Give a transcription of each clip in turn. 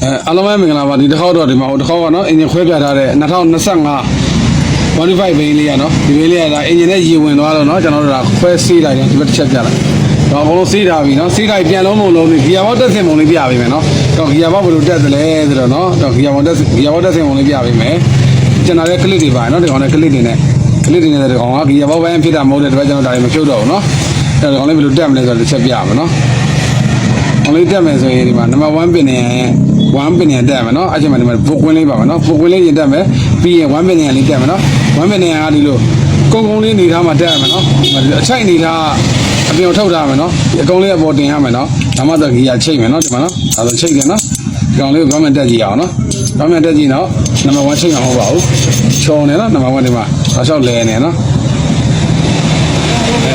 အားလုံးပဲမင်္ဂလာပါဒီတစ်ခေါက်တော့ဒီမှာတစ်ခေါက်ကနော်အင်ဂျင်ခွဲပြထားတဲ့2025 modified ဘိန်းလေးရနော်ဒီဘိန်းလေးကဒါအင်ဂျင်နဲ့ရေဝင်သွားတော့နော်ကျွန်တော်တို့ဒါခွဲစီးလိုက်တယ်ဒီဘက်တစ်ချက်ပြလိုက်တော့အကုန်လုံးစီးထားပြီနော်စီးလိုက်ပြန်လုံးလုံးလုံးပြီးဂီယာဘောက်တက်စင်ပုံလေးပြပေးမယ်နော်တော့ဂီယာဘောက်ဘယ်လိုတက်သလဲဆိုတော့နော်တော့ဂီယာဘောက်တက်စင်ပုံလေးပြပေးမယ်ကျွန်တော်လည်းကလစ်တွေပါနော်ဒီကောင်လည်းကလစ်တွေနဲ့ဒီကောင်ကဂီယာဘောက်ပိုင်းဖြစ်တာမဟုတ်တဲ့အတွက်ကျွန်တော်ဒါတွေမဖြုတ်တော့ဘူးနော်အဲ့ဒါကောင်လေးဘယ်လိုတက်မလဲဆိုတော့တစ်ချက်ပြမယ်နော်အောင်လေးတက်မယ်ဆိုရင်ဒီမှာ number 1 ပင်နေ1 ပင်နေတက်မယ်နော်အဲ့ချိန်မှာဒီမှာဘုတ်ကွင်းလေးပါမယ်နော်ဘုတ်ကွင်းလေးရင်တက်မယ်ပြီးရင်1 ပင်နေလေးတက်မယ်နော်1 ပင်နေကဒီလိုကုန်းလေးနေထားမှတက်ရမယ်နော်အချိုက်နေထားအပြင်ထုတ်ထားမယ်နော်အကုန်းလေးအပေါ်တင်ရမယ်နော်ဒါမှတော့ဂီယာချိတ်မယ်နော်ဒီမှာနော်ဒါဆိုချိတ်တယ်နော်ဒီကောင်လေးကို government တက်ကြည့်အောင်နော် government တက်ကြည့်နော် number 1 ချိတ်မှာမဟုတ်ပါဘူးချော်နေနော် number 1 ဒီမှာဒါလျှောက်လဲနေနော်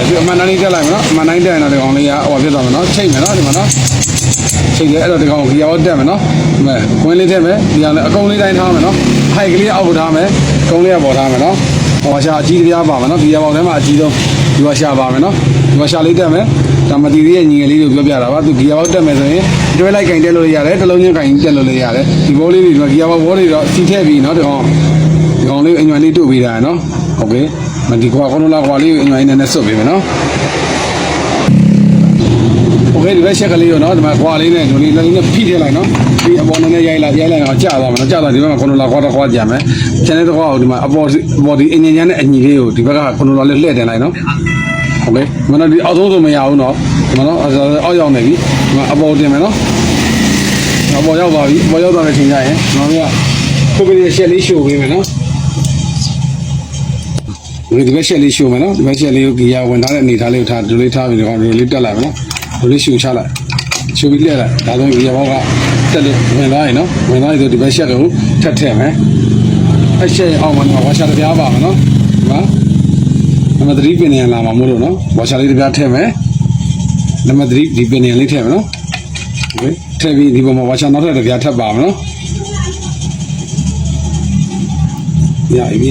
ဒီအမှန်တိုင်းတက်လိုက်မယ်နော်အမှန်တိုင်းတက်ရင်တော့ဒီကောင်လေးကဟိုဖြစ်သွားမယ်နော်ချိတ်မယ်နော်ဒီမှာနော်ချိန်တယ်အဲ့တော့ဒီကောင်ဂီယာဘောက်တက်မယ်နော်ဒီမှာကွင်းလေးထည့်မယ်ဒီကောင်လည်းအကုန်းလေးတိုင်းထားမယ်နော်ဟိုက်ကလေးအောက်ထားမယ်ကုန်းလေးကပေါ်ထားမယ်နော်ဟောရှာအကြီးတရားပါမယ်နော်ဂီယာဘောက်ထဲမှာအကြီးဆုံးဒီဝါရှာပါမယ်နော်ဒီဝါရှာလေးတက်မယ်ဒါမတီသေးရဲ့ညီငယ်လေးကိုပြောပြတာပါသူဂီယာဘောက်တက်မယ်ဆိုရင်တွဲလိုက်ကင်တက်လို့ရတယ်တစ်လုံးချင်းကင်တက်လို့ရတယ်ဒီဘောလေးတွေဂီယာဘောက်ဘောလေးတော့စီထည့်ပြီးနော်ဒီကောင်လေးအညွန့်လေးတို့ပေးတာနော်ဟုတ်ကဲ့ဒီကွာခေါင်းလာကွာလေးကိုအညွန့်လေးနဲ့ဆွတ်ပေးမယ်နော်โอเคဒီဘက်ချက်ကလေးရောနော်ဒီမှာခွာလေးနဲ့ဒီလေးလည်းဖိထည့်လိုက်နော်ပြီးအပေါ်နဲ့ရိုက်လိုက်တော့ကြာသွားမှာနော်ကြာသွားဒီဘက်မှာကွန်ထရိုလာခွာတော့ခွာကြမယ်ကျန်တဲ့တော့ဒီမှာအပေါ်ဒီအင်ဂျင်ညာနဲ့အညီလေးကိုဒီဘက်ကကွန်ထရိုလာလေးလှည့်တင်လိုက်နော်โอเคမနော်ဒီအောက်ဆုံးဆိုမရဘူးနော်ဒီမှာနော်အောက်ရောက်နေပြီဒီမှာအပေါ်တင်မယ်နော်အပေါ်ရောက်ပါပြီအပေါ်ရောက်သွားတဲ့အချိန်ကျရင်ကျွန်တော်တို့ကကိုဗစ်ရဲ့ရှက်လေးရှို့ပေးမယ်နော်ဒီဘက်ရှက်လေးရှို့မယ်နော်ဒီဘက်ရှက်လေးကိုဂီယာဝင်ထားတဲ့အနေထားလေးကိုထားဒီလေးထားပြီးဒီကောင်ဒီလေးတက်လိုက်မယ်နော်ဒီလေးရှူချလိုက်ရှူပြီးလက်လိုက်ဒါဆိုဂီယာဘောက်ကတက်လို့ဝင်သွားရင်နော်ဝင်သွားရင်ဒီဘက်ရှက်ကိုထပ်ထည့်မယ်အရှက်အောင်မှာဝါရှာတစ်ပြားပါမယ်နော်ဒီမှာနံပါတ်3ပင်နေလာမှာမို့လို့နော်ဝါရှာလေးတစ်ပြားထည့်မယ်နံပါတ်3ဒီပင်နေလေးထည့်မယ်နော်โอเคထည့်ပြီးဒီပေါ်မှာဝါရှာနောက်ထပ်တစ်ပြားထပ်ပါမယ်နော်ရပြီ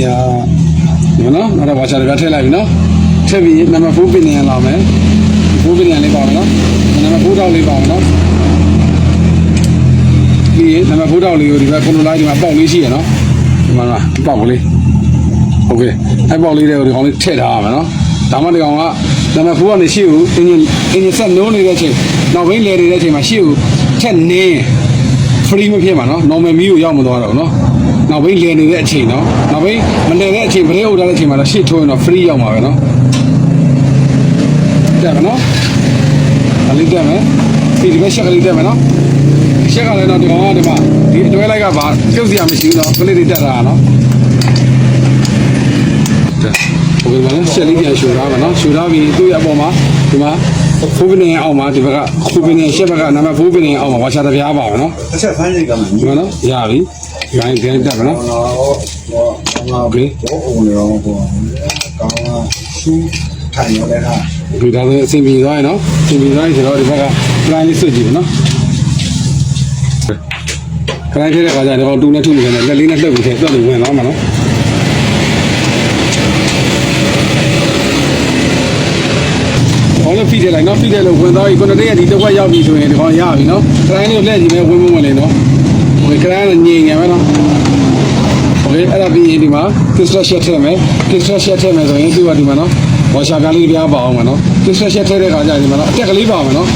နော်နောက်တော့ဝါရှာတစ်ပြားထည့်လိုက်ပြီနော်ထည့်ပြီးနံပါတ်4ပင်နေလာမယ်4ပင်နေလေးပါမယ်နော်နံပါတ်4တောက်လေးပါမယ်နော်ဒီနံပါတ်4တောက်လေးကိုဒီဘက်ကွန်ထရိုလာဒီမှာပေါက်လေးရှိရနော်ဒီမှာပေါက်ကလေးโอเคအဲ့ပေါက်လေးတွေကိုဒီကောင်လေးထည့်ထားရမယ်နော်ဒါမှဒီကောင်ကနံပါတ်4ကနေရှိဦးအင်ဂျင်ဆက်နိုးနေတဲ့အချိန်နောက်ဘိန်းလဲနေတဲ့အချိန်မှာရှိဦးထက်နင်း free မဖြစ်မှာနော် normal မီးကိုရောက်မသွားတော့နော်နောက်ဘိန်းလဲနေတဲ့အချိန်နော်နောက်ဘိန်းမလဲတဲ့အချိန်ဗရေအုပ်ထားတဲ့အချိန်မှာတော့ရှေ့ထိုးရင်တော့ free ရောက်မှာပဲနော်တက်မယ်နော်အလေးတက်မယ်ဒီဘက်ရှက်ကလေးတက်မယ်နော်ရှက်ကလည်းတော့ဒီကောင်ကဒီမှာဒီအတွဲလိုက်ကဘာပြုတ်စရာမရှိဘူးနော်ကလေးတွေတက်တာနော်โอเคပါနော်ရှက်လေးပြန်ရှူထားပါနော်ရှူထားပြီးသူ့ရဲ့အပေါ်မှာဒီမှာ4ပင်နေအောက်မှာဒီဘက်က4ပင်နေရှက်ဘက်ကနံပါတ်4ပင်နေအောက်မှာဝါရှာတစ်ပြားပါမယ်နော်တစ်ချက်ဖမ်းလိုက်ကြမှာဒီမှာနော်ရပြီဂိုင်းတက်ပါနော်โอเคဘောအုံးရောဘောကောင်းတာရှူထိုင်ရလဲဟာဒီဒါဆိုအဆင်ပြေသွားရင်နော်အဆင်ပြေသွားရင်ဆိုတော့ဒီဘက်က plan လေးဆွတ်ကြည့်ပါနော်ခရိုင်းထည့်တဲ့ခါကျတော့တူနဲ့ထုနေတယ်လက်လေးနဲ့လှုပ်ပြီးထည့်တော့ဝင်သွားမှာနော်ဖိတယ်လိုက်နော်ဖိတယ်လို့ဝင်သွားပြီခုနတည်းကဒီတစ်ခွက်ရောက်ပြီဆိုရင်ဒီကောင်ရပြီနော်ခရိုင်းလေးကိုလှည့်ကြည့်မယ်ဝင်လေနော်ဟိုခရိုင်းကငြိမ်နေမယ်နော်โอเคအဲ့ဒါပြီးရင်ဒီမှာ extra shot ထည့်မယ် extra shot ထည့်မယ်ဆိုရင်သူကဒီမှာနော်ဝါရှာကလေးပြားပါအောင်မယ်နော် extra shot ထည့်တဲ့ခါကျရင်ဒီမှာနော်အတက်ကလေးပါမယ်နော်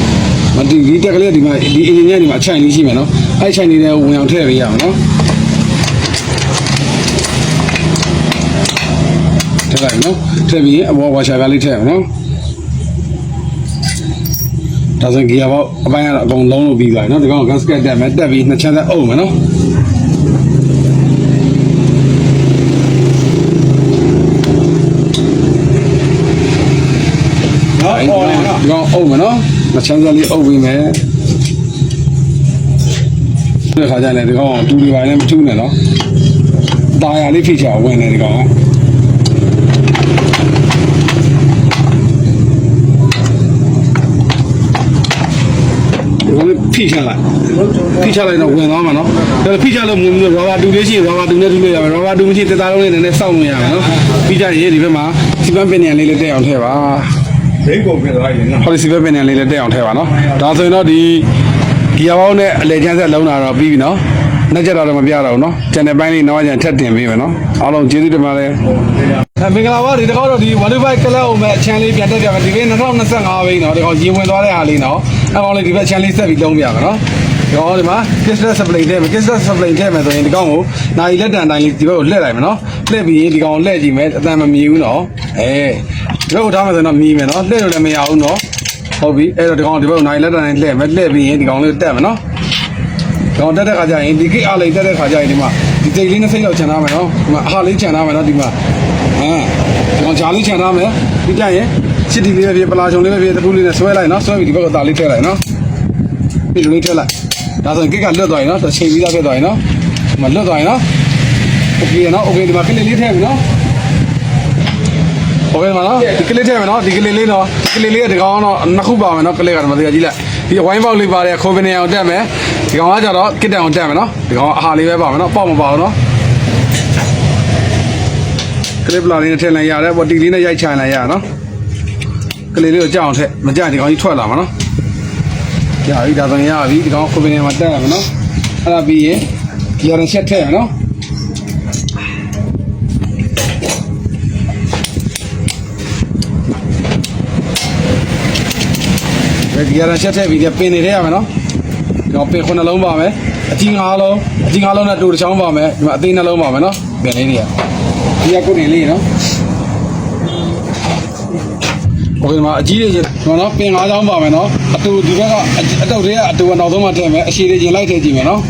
ဒီတက်ကလေးကဒီမှာဒီအင်ဂျင်ကဒီမှာအချိုင်လေးရှိမယ်နော်အဲ့ချိုင်လေးတွေကိုဝင်အောင်ထည့်ပေးရမယ်နော်ထည့်လိုက်နော်ထည့်ပြီးအပေါ်ဝါရှာကလေးထည့်မယ်နော်ဒါဆိုဂီယာဘောက်အပိုင်းကတော့အကုန်လုံးလို့ပြီးသွားပြီနော်ဒီကောင် gasket တက်မယ်တက်ပြီးနှစ်ချမ်းသက်အုပ်မယ်နော်ဒီကောင်အုပ်မယ်နော်နှစ်ချမ်းသက်လေးအုပ်ပြီးမယ်ဒီခါကျရင်ဒီကောင်တူတွေပိုင်းလည်းမထူးနဲ့နော်တာယာလေးဖိချအောင်ဝင်နေဒီကောင်ကဖိချလိုက်တော့ဝင်သွားမှာနော်ဒါဖိချလို့ဝင်ပြီးတော့ရာဘာတူလေးရှိရင်ရာဘာတူနဲ့တူလို့ရမယ်ရာဘာတူမရှိတက်သားလုံးလေးနည်းနည်းစောင့်လို့ရမယ်နော်ပြီးကြရင်ဒီဘက်မှာစီပန်းပင်နေလေးတက်အောင်ထည့်ပါဒိတ်ကုန်ပြသွားရင်နော်ဟောဒီစီပန်းပင်နေလေးတက်အောင်ထည့်ပါနော်ဒါဆိုရင်တော့ဒီ ဂီယာဘောင်းနဲ့အလေချမ်းဆက်လုံးလာတော့ပြီးပြီနော်နှစ်ချက်တော့မပြတော့ဘူးနော်ကျန်တဲ့ပိုင်းလေးနောက်ကျန်ထပ်တင်ပေးမယ်နော်အားလုံးကျေးဇူးတင်ပါတယ်မင်္ဂလာပါဒီတစ်ခေါက်တော့ဒီ125ကလပ်အောင်မဲ့အချမ်းလေးပြန်တက်ပြမယ်ဒီနေ့2025ဘိန်းနော်ဒီကောင်ရေဝင်သွားတဲ့အားလေးနော်အကောင်လေးဒီဘက်အချမ်းလေးဆက်ပြီးလုံးပြမယ်နော်ဒီကောင်ဒီမှာ Kickstarter supply ထဲမှာ Kickstarter supply ထဲမှာဆိုရင်ဒီကောင်ကိုနိုင်လက်တန်တိုင်းလေးဒီဘက်ကိုလှည့်လိုက်မယ်နော်လှည့်ပြီးရင်ဒီကောင်လှည့်ကြည့်မယ်အတန်မမြည်ဘူးနော်ဒီဘက်ကိုထားမယ်ဆိုတော့မြည်မယ်နော်လှည့်လို့လည်းမရဘူးနော်ဟုတ်ပြီအဲ့တော့ဒီကောင်ဒီဘက်ကိုနိုင်လက်တန်တိုင်းလှည့်မယ်လှည့်ပြီးရင်ဒီကောင်လေးတက်မယ်နော်တော့တက်တဲ့ခါကျရင်ဒီကိအားလေးတက်တဲ့ခါကျရင်ဒီမှာဒီတိတ်လေးနဲ့စိတ်လောက်ချန်ထားမယ်နော်ဒီမှာအားလေးချန်ထားမယ်နော်ဒီမှာဒီကောင်ဂျာလေးချန်ထားမယ်ပြီးကြရင်စစ်တီလေးပဲပလာချုံလေးပဲတပူးလေးနဲ့ဆွဲလိုက်နော်ဆွဲပြီးဒီဘက်ကသားလေးထည့်လိုက်နော်ပြီးလူလေးထည့်လိုက်ဒါဆိုရင်ကိကလွတ်သွားရင်နော်ချိန်ပြီးသားဖြစ်သွားရင်နော်ဒီမှာလွတ်သွားရင်နော်โอเคနော်โอเคဒီမှာကလေးလေးထည့်ပြီနော်โอเคမနော်ဒီကလေးထည့်မယ်နော်ဒီကလေးလေးနော်ဒီကလေးလေးကဒီကောင်တော့နှစ်ခုပါမယ်နော်ကလေးကတော့မသိကြည့်လိုက်ဒီဝိုင်းပေါက်လေးပါတယ်ခိုးပနေအောင်တက်မယ်ဒီကောင်ကကြတော့ကစ်တန်အောင်တက်မယ်နော်ဒီကောင်အဟာလေးပဲပါမယ်နော်ပေါက်မပါဘူးနော်ကလေးပလာလေးနဲ့ထည့်လိုက်ရတယ်ပေါ့တီလေးနဲ့ရိုက်ချလိုက်ရနော်ကလေးလေးကိုကြောက်အောင်ထည့်မကြဒီကောင်ကြီးထွက်လာမှာနော်ရပြီဒါဆိုရင်ရပြီဒီကောင်ခိုးပနေမှာတက်ရမယ်နော်အဲ့ဒါပြီးရင်ဒီရန်ချက်ထည့်မယ်နော်ဒီရန်ချက်ထည့်ပြီးပင်နေထည့်ရမယ်နော်ဒီကောင်ပင်9လုံးပါမယ်အကြီး9လုံးနဲ့တူတစ်ချောင်းပါမယ်ဒီမှာအသေးနှလုံးပါမယ်နော်ပင်လေးတွေကဒီကကုတ်တင်လေးနော်โอเคမှာအကြီးတွေနော်ပင်9ချောင်းပါမယ်နော်အတူဒီဘက်ကအတုတ်တွေကအတူနောက်ဆုံးမှထည့်မယ်အရှိတွေကျင်လိုက်ထည့်ကြည့်မယ်နော်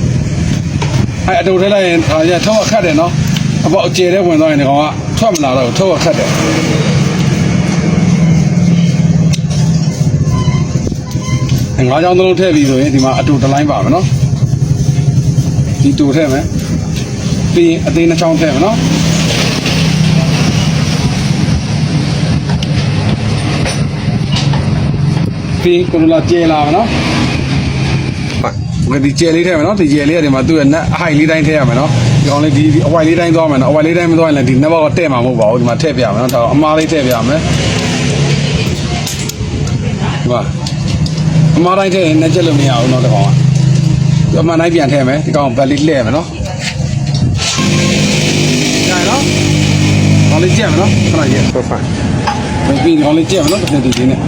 အတူထည့်လိုက်ရင်ထောက်အခတ်တယ်နော်အပေါက်အကျယ်တဲ့ဝင်သွားရင်ဒီကောင်ကထွက်မလာတော့ထောက်အခတ်တယ်ငါးချောင်းသလုံးထည့်ပြီးဆိုရင်ဒီမှာအတူတစ်လိုင်းပါမယ်နော်ဒီတူထည့်မယ်ပြီးရင်အသေးနှစ်ချောင်းထည့်မယ်နော်ပြီးကိုလိုလာကျဲလာမယ်နော်ဒီကျဲလေးထည့်မယ်နော်ဒီကျဲလေးကဒီမှာသူ့ရဲ့နက်အဟိုက်လေးတိုင်းထည့်ရမယ်နော်ဒီကောင်လေးဒီအဝိုက်လေးတိုင်းသွားမယ်နော်အဝိုက်လေးတိုင်းမသွားရင်လည်းဒီနက်ဘောက်ကတဲ့မှာမဟုတ်ပါဘူးဒီမှာထည့်ပြမယ်နော်ဒါအမားလေးထည့်ပြမယ်ဒီမှာအမားတိုင်းထည့်ရင်နဲ့ချက်လို့မရဘူးเนาะဒီကောင်ကအမားတိုင်းပြန်ထည့်မယ်ဒီကောင်ဘက်လေးလှည့်မယ်เนาะညာเนาะကောင်လေးကြက်မယ်เนาะခဏကြက်ဆိုဖာပြီးကောင်လေးကြက်မယ်เนาะတစ်နေ့ဒီနေ့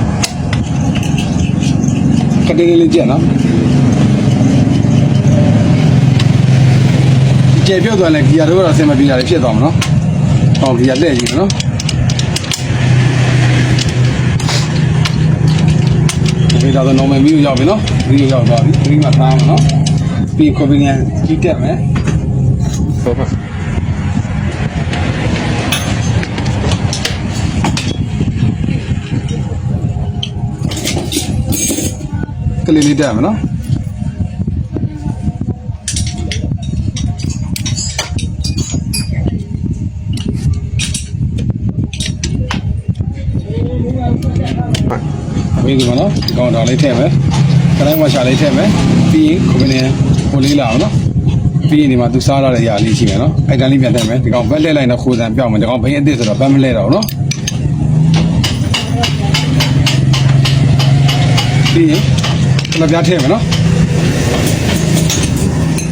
ကတိလေးကြက်เนาะကြက်ပြုတ်သွားလဲဂီယာတို့ကတော့ဆင်မပြေတာတွေဖြစ်သွားမှာเนาะဟောဂီယာလှည့်ကြည့်မယ်เนาะဒီတော့ normal view ရောက်ပြီเนาะ view ရောက်သွားပြီဒီမှာထားမှာเนาะပြီး convenient ကြီးတက်မယ်ဟုတ်ပါကလေးလေးတက်မယ်เนาะပြီးဒီမှာနော်ဒီကောင်တော်လေးထည့်မယ်ခလိုင်းဝါရှာလေးထည့်မယ်ပြီးရင်ခုကနေဟိုလေးလာအောင်နော်ပြီးရင်ဒီမှာသူစားရတဲ့ຢာလေးရှိမယ်နော်အဲ့တန်းလေးပြန်ထည့်မယ်ဒီကောင်ဘက်လှည့်လိုက်တော့ခိုးစံပြောင်းမယ်ဒီကောင်ဘိန်းအစ်စ်ဆိုတော့ဘက်မလှည့်တော့နော်ပြီးရင်ကလပ်ပြားထည့်မယ်နော်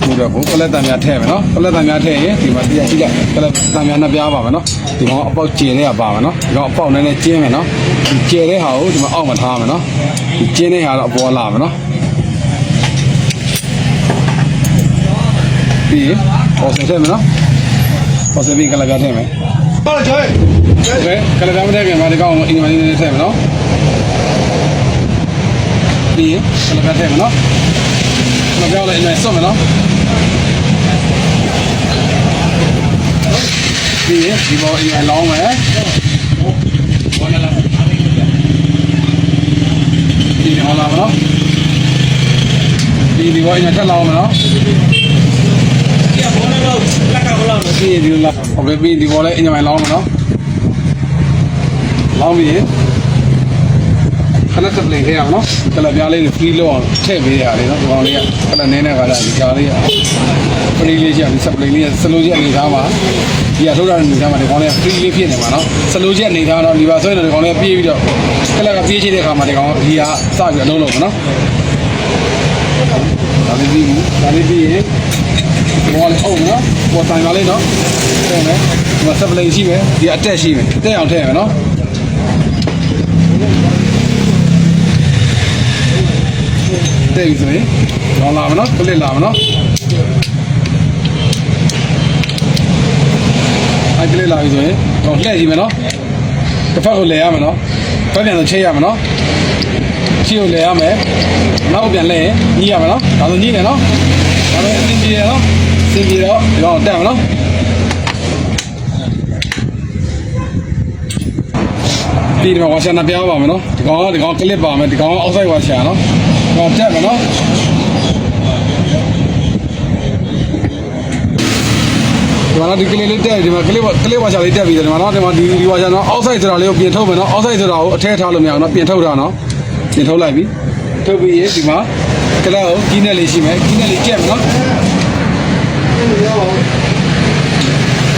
ဒီတော့ကလပ်တံများထည့်မယ်နော်ကလပ်တံများထည့်ရင်ဒီမှာပြည့်ကြည့်လိုက်ကလပ်တံများနှစ်ပြားပါမယ်နော်ဒီကောင်အပေါက်ကျင်လေးကပါမယ်နော်ဒီကောင်အပေါက်နည်းနည်းကျင်းမယ်နော်ဒီကျဲတဲ့ဟာကိုဒီမှာအောက်မှာထားမယ်နော်ဒီကျင်းတဲ့ဟာတော့အပေါ်လာမယ်နော်ပြီးပေါ်ဆက်မယ်နော်ပေါ်ဆက်ပြီးကလပ်ပြားထည့်မယ်ဟုတ်တယ်ကျော်ကဲကလပ်ပြားမထည့်ပြန်ပါဒီကောင်အင်္ဂလိပ်လေးထည့်မယ်နော်ပြီးကလပ်ပြားထည့်မယ်နော်ကလပ်ပြားလည်းအရင်စော့မယ်နော်ပြီးဒီဘောအရင်လောင်းမယ်ဒီဟောလာမနော်ဒီဘောအရင်ထက်လောင်းမယ်နော်ဒီဘောလည်းတော့လက်ကဘောလောက်ဒီလာโอเคပြီးဒီဘောလည်းအရင်လောင်းမယ်နော်လောင်းပြီးခဏစပလင်ထည့်ရအောင်နော်ကလပ်ပြားလေးကိုဖီးလို့အောင်ထည့်ပေးရတယ်နော်ဒီကောင်လေးကခဏနင်းနေပါလားဒီကြားလေးကဖရီးလေးချက်ဒီစပလင်လေးကစလိုချက်အနေထားမှာဒီကထုတ်တာအနေထားမှာဒီကောင်လေးကဖရီးလေးဖြစ်နေမှာနော်စလိုချက်အနေထားတော့ဒီပါဆိုရင်ဒီကောင်လေးကပြေးပြီးတော့ကလပ်ကပြေးချိတဲ့အခါမှာဒီကောင်ဒီကစပြီးအလုံးလုံးမှာနော် ဒါလေးပြီးရင်ဘောလေးအုပ်နော်ပေါ်တိုင်ပါလေးနော်ထည့်မယ်ဒီမှာဆက်ပလိန်ရှိမယ်ဒီအတက်ရှိမယ်အတက်အောင်ထည့်မယ်နော်တဲ့ပြီဆိုရင်လောင်လာမယ်နော်ကလစ်လာမယ်နော်အဲ့ကလစ်လာပြီဆိုရင်တော့လှည့်ကြည့်မယ်နော်တစ်ဖက်ကိုလဲရမယ်နော်ဖက်ပြန်တော့ချိတ်ရမယ်နော်ချိတ်ကိုလဲရမယ်နောက်ပြန်လဲရင်ညှိရမယ်နော်ဒါဆိုညှိတယ်နော်ဒါပဲအဆင်ပြေတယ်နော်အဆင်ပြေတော့ဒီကောင်တက်မယ်နော်ဒီမှာဝါရှာနာပြားပါမယ်နော်ဒီကောင်ကလစ်ပါမယ်ဒီကောင်အောက်ဆိုင်ဝါရှာနော်ဒီကောင်တက်မယ်နော်ဒီမှာဒီကလေးလေးတက်ဒီမှာကလေးဝါရှာလေးတက်ပြီးတယ်ဒီမှာနော်ဒီမှာဒီဝါရှာနော်အောက်ဆိုင်ဆိုတာလေးကိုပြင်ထုတ်မယ်နော်အောက်ဆိုင်ဆိုတာကိုအထည့်ထားလို့မရအောင်နော်ပြင်ထုတ်တာနော်ပြင်ထုတ်လိုက်ပြီထုတ်ပြီးရင်ဒီမှာကလေးကိုကြီးနဲ့လေးရှိမယ်ကြီးနဲ့လေးကျက်မယ်နော်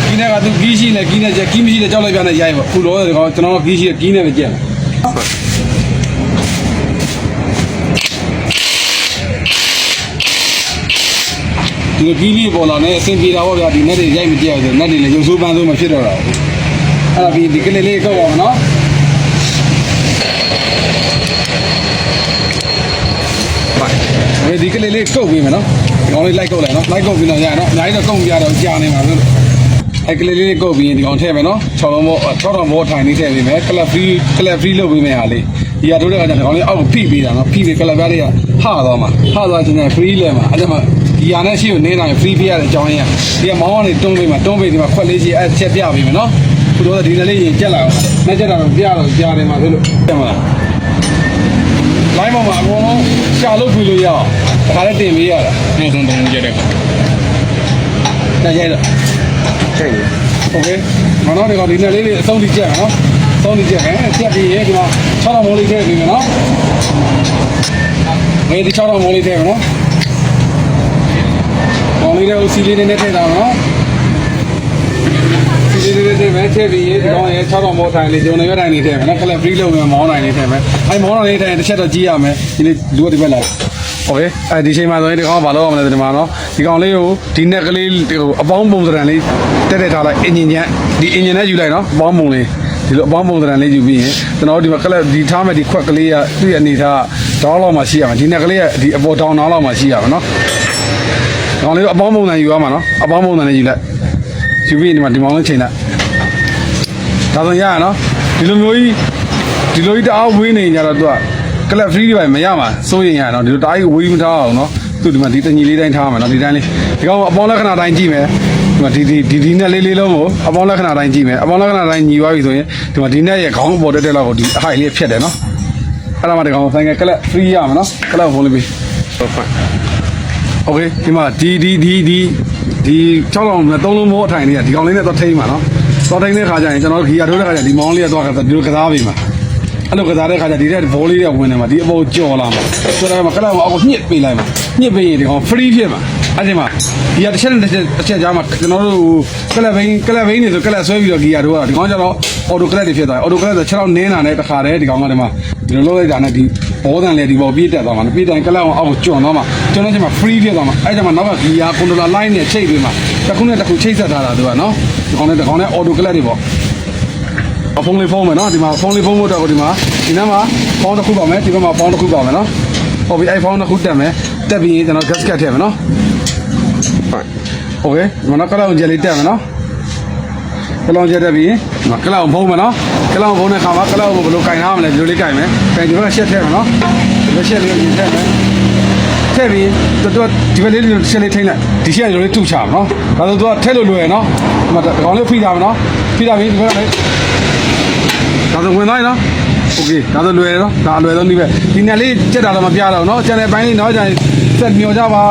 ကြီးနဲ့ကသူကြီးရှိနေကြီးနဲ့ကျက်ကြီးမရှိတဲ့ကြောက်လိုက်ပြနဲ့ရိုက်ပါခုတော့ဒီကောင်ကျွန်တော်ကြီးရှိတဲ့ကြီးနဲ့ပဲကျက်ဒီကြီးလေးပေါ်လာနေအဆင်ပြေတာပေါ့ဗျာဒီ net တွေရိုက်မကြည့်ရဘူး net တွေလည်းရုပ်ဆိုးပန်းဆိုးမဖြစ်တော့တာအဲ့ဒါပြီးဒီကလေးလေးကောက်ပါမယ်နော်ဒီကလေးလေးကုတ်ပြီးမယ်နော်ဒီကောင်လေးလိုက်ကုတ်လိုက်နော်လိုက်ကုတ်ပြီးတော့ရနော်အများကြီးတော့ကုတ်ပြတော့ကြာနေမှာလို့အဲ့ကလေးလေးကုတ်ပြီးရင်ဒီကောင်ထည့်မယ်နော်6လုံးဘော6ဘောထိုင်နေထည့်ပြီးမယ်ကလပ်ဖရီလုပ်ပြီးမယ်ဟာလေးဒီကတို့တဲ့အခါကျဒီကောင်လေးအောက်ဖိပြီးတာနော်ဖိပြီးကလပ်ပြားလေးကဟသွားမှာဟသွားခြင်းနဲ့ free လဲမှာအဲ့ဒါမှဒီဟာနဲ့ရှိကိုနေတာ free ပြရတဲ့အကြောင်းရင်းဒီကမောင်းကနေတွန်းပြီးမှတွန်းပြီးဒီမှာခွက်လေးကြီးအဲ့ချက်ပြပြီးမယ်နော်ခုတော့ဒီလေးရင်ကြက်လာအောင်နဲ့ကြက်တာတော့ပြတော့ကြားတယ်မှာဆိုလို့ပြန်မလားလိုင်းပေါ်မှာအကုန်လုံးရှာလို့ပြလို့ရအောင်ဒါခါလေးတင်ပေးရတာနောက်ဆုံးတုံးကြတဲ့ခါတက်ရိုက်တော့ချိန်တယ်โอเคမနော်ဒီကောင်ဒီနေ့လေးအဆုံးထိကြက်နော်အဆုံးထိကြက်ဟဲ့ကြက်ပြီးရေဒီမှာ6မိုးလေးထည့်ပြီးမယ်နော်ဒီ6မိုးလေးထည့်မယ်နော်ကောင်းလေးတဲ့စီလေးနဲ့ထည့်တာနော်စီလေးလေးပဲထည့်ပြီးဒီကောင်ရဲ့6မိုးထိုင်လေးဂျုံနေရတိုင်းလေးထည့်မယ်နော်ကလပ်ဖရီးလုပ်မယ်မောင်းတိုင်းလေးထည့်မယ်အဲ့မောင်းတိုင်းလေးထည့်တစ်ချက်တော့ကြီးရမယ်ဒီလေးလူကဒီဘက်လာโอเคအဲဒီချိန်မှာဆိုရင်ဒီကောင်ကဘာလုပ်ရမလဲဒီမှာနော်ဒီကောင်လေးကိုဒီနက်ကလေးအပေါင်းပုံစံလေးတက်ထားလိုက်အင်ဂျင်ညက်ဒီအင်ဂျင်နဲ့ယူလိုက်နော်အပေါင်းပုံလေးဒီလိုအပေါင်းပုံစံလေးယူပြီးရင်ကျွန်တော်တို့ဒီမှာကလပ်ဒီထားမဲ့ဒီခွက်ကလေးကသူ့ရဲ့အနေထားဒေါင်းလောက်မှရှိရမှာဒီနက်ကလေးကဒီအပေါ်ဒေါင်းနားလောက်မှရှိရမှာနော်ကောင်လေးအပေါင်းပုံစံယူရမှာနော်အပေါင်းပုံစံလေးယူလိုက်ယူပြီးဒီမှာဒီမောင်းလေးချိန်လိုက်ဒါဆိုရရနော်ဒီလိုမျိုးကြီးတအားဝေးနေကြတော့သူကကလပ်ဖရီးတွေပဲမရမှာစိုးရင်ရနော်ဒီလိုတအားကြီးဝေးမထားအောင်နော်သူဒီမှာဒီတညီလေးတိုင်းထားမှာနော်ဒီတိုင်းလေးဒီကောင်အပေါင်းလက္ခဏာတိုင်းကြည့်မယ်ဒီမှာဒီနဲ့လေးလုံးကိုအပေါင်းလက္ခဏာတိုင်းကြည့်မယ်အပေါင်းလက္ခဏာတိုင်းညီသွားပြီဆိုရင်ဒီမှာဒီနဲ့ရဲ့ခေါင်းပေါ်တက်လောက်ကိုဒီအဟိုက်လေးဖြတ်တယ်နော်အဲ့ဒါမှဒီကောင်ဆိုင်ကကလပ်ဖရီးရမှာနော်ကလပ်ဖုန်းလေးပြီးဟုတ်ပါโอเคဒီမှာဒီ6လုံးနဲ့3လုံးမိုးအထိုင်လေးကဒီကောင်လေးနဲ့တော့ထိန်းမှာနော်တော့ထိန်းတဲ့ခါကျရင်ကျွန်တော်တို့ဂီယာထိုးတဲ့ခါကျဒီမောင်းလေးကတော့ဒီလိုကစားပြီးမှာအဲ့လိုကစားတဲ့ခါကျဒီတဲ့ဘောလေးတွေဝင်နေမှာဒီအပေါ်ကြော်လာမှာဆိုတော့ကလပ်ကိုအောက်ညှစ်ပေးလိုက်မှာညှစ်ပေးရင်ဒီကောင် free ဖြစ်မှာအဲ့ဒီမှာဂီယာတစ်ချက်နဲ့တစ်ချက်ကြားမှာကျွန်တော်တို့ကလပ်ဘိန်းနေဆိုကလပ်ဆွဲပြီးတော့ဂီယာထိုးတာဒီကောင်ကျတော့အော်တိုကလပ်တွေဖြစ်သွားတယ်အော်တိုကလပ်ဆို6လောက်နင်းတာနဲ့တစ်ခါတည်းဒီကောင်ကဒီမှာဒီလိုလုပ်လိုက်တာနဲ့ဒီဘောတန်လေဒီပေါ်ပြေးတက်သွားမှာပြေးတိုင်ကလပ်အောင်အောက်ကျွံသွားမှာကျွံတဲ့ချိန်မှာ free ဖြစ်သွားမှာအဲ့ဒါမှနောက်ကဂီယာကွန်ထရိုလာ line နဲ့ချိတ်ပေးမှာတစ်ခုနဲ့တစ်ခုချိတ်ဆက်ထားတာသူကနော်ဒီကောင်နဲ့အော်တိုကလပ်တွေပေါ့အဖုန်းလေးဖုန်းမယ်နော်ဒီမှာဖုန်းလေးဖုန်းဖို့တော့ဒီမှာဒီနားမှာဖုန်းတစ်ခုပါမယ်ဒီဘက်မှာဖုန်းတစ်ခုပါမယ်နော်ဟုတ်ပြီအဲ့ဖုန်းတစ်ခုတက်မယ်တက်ပြီးရင်ကျွန်တော် gasket ထည့်မယ်နော်ဟုတ်ကဲ့မနက်ကလောက်ကြက်လေးတက်မယ်နော်ကလောင်ကြက်တက်ပြီးဒီမှာကလောင်ဖုန်းမယ်နော်ကလောင်ဖုန်းတဲ့ခါမှာကလောင်ကိုဘယ်လိုကင်ထားမလဲဒီလိုလေးကင်မယ်ကင်ဒီဘက်ကရှက်ထည့်မယ်နော်ဒီဘက်ရှက်လေးကိုထည့်မယ်ထည့်ပြီးတော့ဒီဘက်လေးရှက်လေးထိန်းလိုက်ဒီရှက်လေးတူချမယ်နော်ဒါဆိုတော့ထည့်လို့လွယ်နော်ဒီမှာကောင်လေးဖိထားမယ်နော်ဖိထားပြီးဒီဘက်လေးဒါဆိုဝင်သွားနော်โอเคဒါဆိုလွယ်နော်ဒါအလွယ်ဆုံးဒီပဲဒီနယ်လေးချက်တာတော့မပြတော့နော်ကျန်တဲ့ဘိုင်းလေးနော်ကျန်ဆက်မျောကြပါ